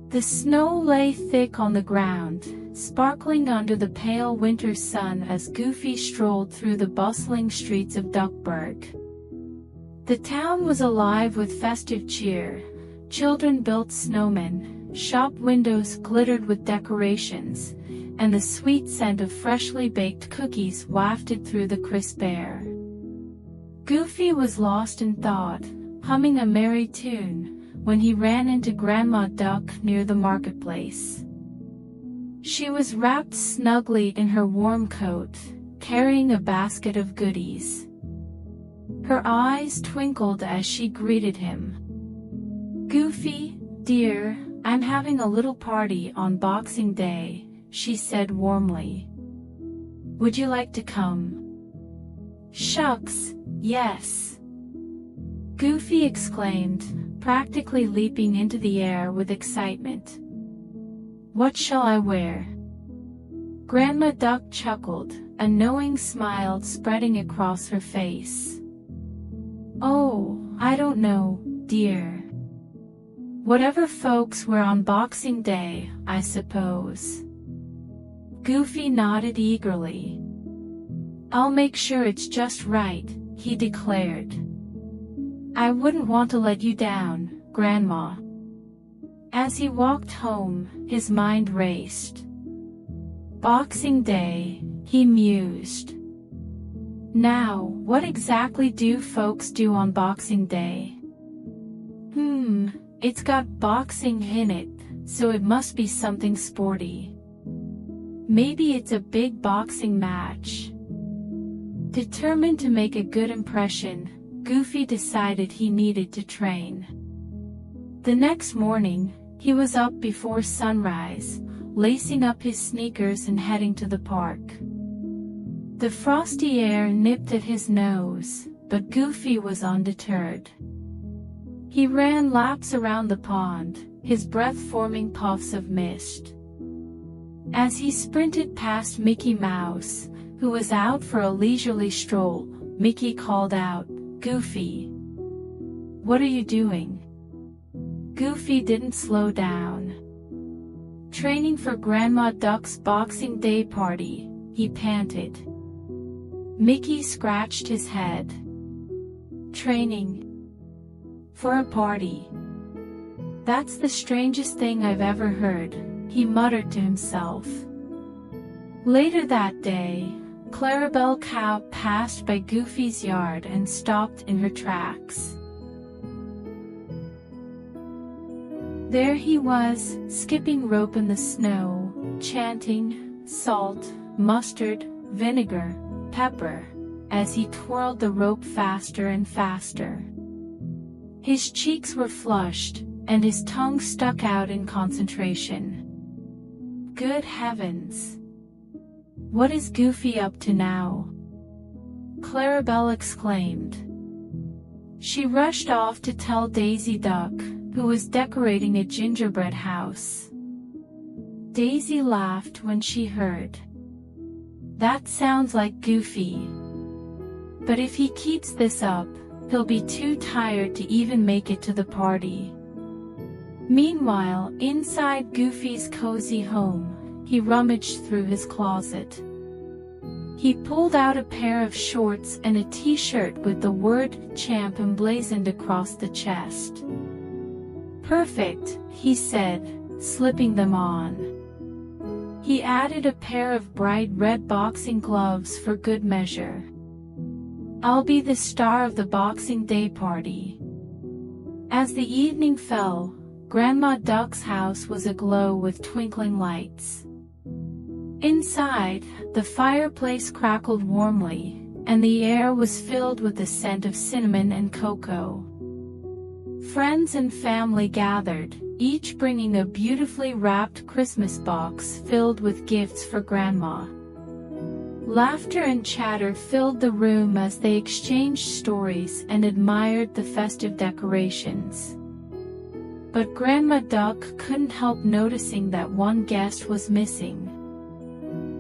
The snow lay thick on the ground, sparkling under the pale winter sun as Goofy strolled through the bustling streets of Duckburg. The town was alive with festive cheer. Children built snowmen, shop windows glittered with decorations, and the sweet scent of freshly baked cookies wafted through the crisp air. Goofy was lost in thought, humming a merry tune, when he ran into Grandma Duck near the marketplace. She was wrapped snugly in her warm coat, carrying a basket of goodies. Her eyes twinkled as she greeted him. "Goofy, dear, I'm having a little party on Boxing Day," she said warmly. "Would you like to come?" "Shucks, yes!" Goofy exclaimed, practically leaping into the air with excitement. "What shall I wear?" Grandma Duck chuckled, a knowing smile spreading across her face. "Oh, I don't know, dear. Whatever folks wear on Boxing Day, I suppose." Goofy nodded eagerly. "I'll make sure it's just right," he declared. "I wouldn't want to let you down, Grandma." As he walked home, his mind raced. Boxing Day, he mused. Now, what exactly do folks do on Boxing Day? It's got boxing in it, so it must be something sporty. Maybe it's a big boxing match. Determined to make a good impression, Goofy decided he needed to train. The next morning, he was up before sunrise, lacing up his sneakers and heading to the park. The frosty air nipped at his nose, but Goofy was undeterred. He ran laps around the pond, his breath forming puffs of mist. As he sprinted past Mickey Mouse, who was out for a leisurely stroll, Mickey called out, "Goofy! What are you doing?" Goofy didn't slow down. "Training for Grandma Duck's Boxing Day party," he panted. Mickey scratched his head. "Training for a party? That's the strangest thing I've ever heard," he muttered to himself. Later that day, Clarabelle Cow passed by Goofy's yard and stopped in her tracks. There he was, skipping rope in the snow, chanting, "Salt, mustard, vinegar, pepper," as he twirled the rope faster and faster. His cheeks were flushed, and his tongue stuck out in concentration. Good heavens! What is Goofy up to now? Clarabelle exclaimed. She rushed off to tell Daisy Duck, who was decorating a gingerbread house. Daisy laughed when she heard. "That sounds like Goofy. But if he keeps this up, he'll be too tired to even make it to the party." Meanwhile, inside Goofy's cozy home, he rummaged through his closet. He pulled out a pair of shorts and a t-shirt with the word "Champ" emblazoned across the chest. "Perfect," he said, slipping them on. He added a pair of bright red boxing gloves for good measure. "I'll be the star of the Boxing Day party." As the evening fell, Grandma Duck's house was aglow with twinkling lights. Inside, the fireplace crackled warmly, and the air was filled with the scent of cinnamon and cocoa. Friends and family gathered, each bringing a beautifully wrapped Christmas box filled with gifts for Grandma. Laughter and chatter filled the room as they exchanged stories and admired the festive decorations. But Grandma Duck couldn't help noticing that one guest was missing.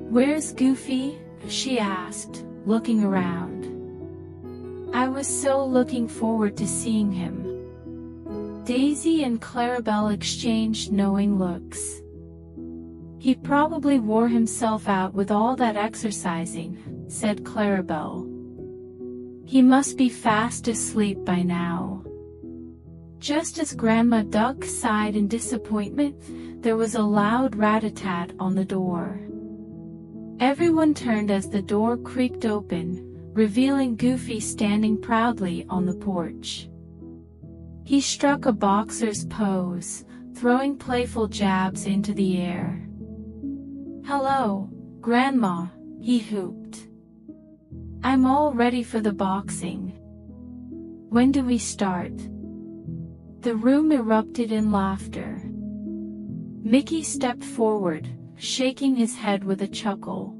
"Where's Goofy?" she asked, looking around. "I was so looking forward to seeing him." Daisy and Clarabelle exchanged knowing looks. "He probably wore himself out with all that exercising," said Clarabelle. "He must be fast asleep by now." Just as Grandma Duck sighed in disappointment, there was a loud rat-a-tat on the door. Everyone turned as the door creaked open, revealing Goofy standing proudly on the porch. He struck a boxer's pose, throwing playful jabs into the air. "Hello, Grandma," he whooped. "I'm all ready for the boxing. When do we start?" The room erupted in laughter. Mickey stepped forward, shaking his head with a chuckle.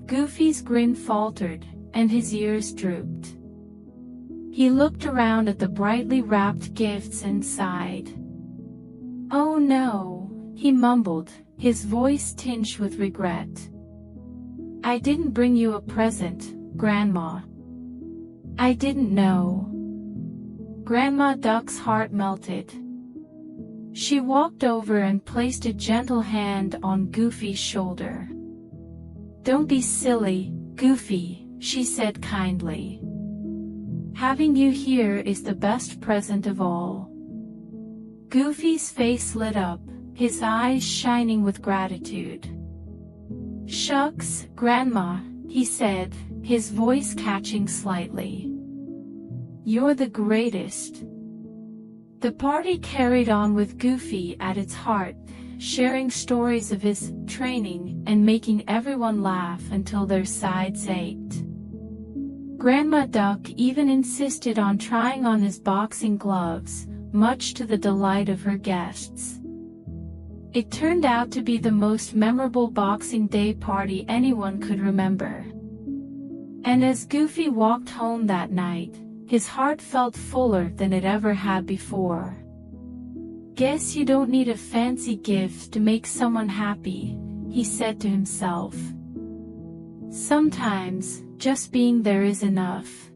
Goofy's grin faltered, and his ears drooped. He looked around at the brightly wrapped gifts and sighed. "Oh no," he mumbled, his voice tinged with regret. "I didn't bring you a present, Grandma. I didn't know." Grandma Duck's heart melted. She walked over and placed a gentle hand on Goofy's shoulder. "Don't be silly, Goofy," she said kindly. "Having you here is the best present of all." Goofy's face lit up, his eyes shining with gratitude. "Shucks, Grandma," he said, his voice catching slightly. "You're the greatest." The party carried on with Goofy at its heart, sharing stories of his training and making everyone laugh until their sides ached. Grandma Duck even insisted on trying on his boxing gloves, much to the delight of her guests. It turned out to be the most memorable Boxing Day party anyone could remember. And as Goofy walked home that night, his heart felt fuller than it ever had before. "Guess you don't need a fancy gift to make someone happy," he said to himself. "Sometimes, just being there is enough."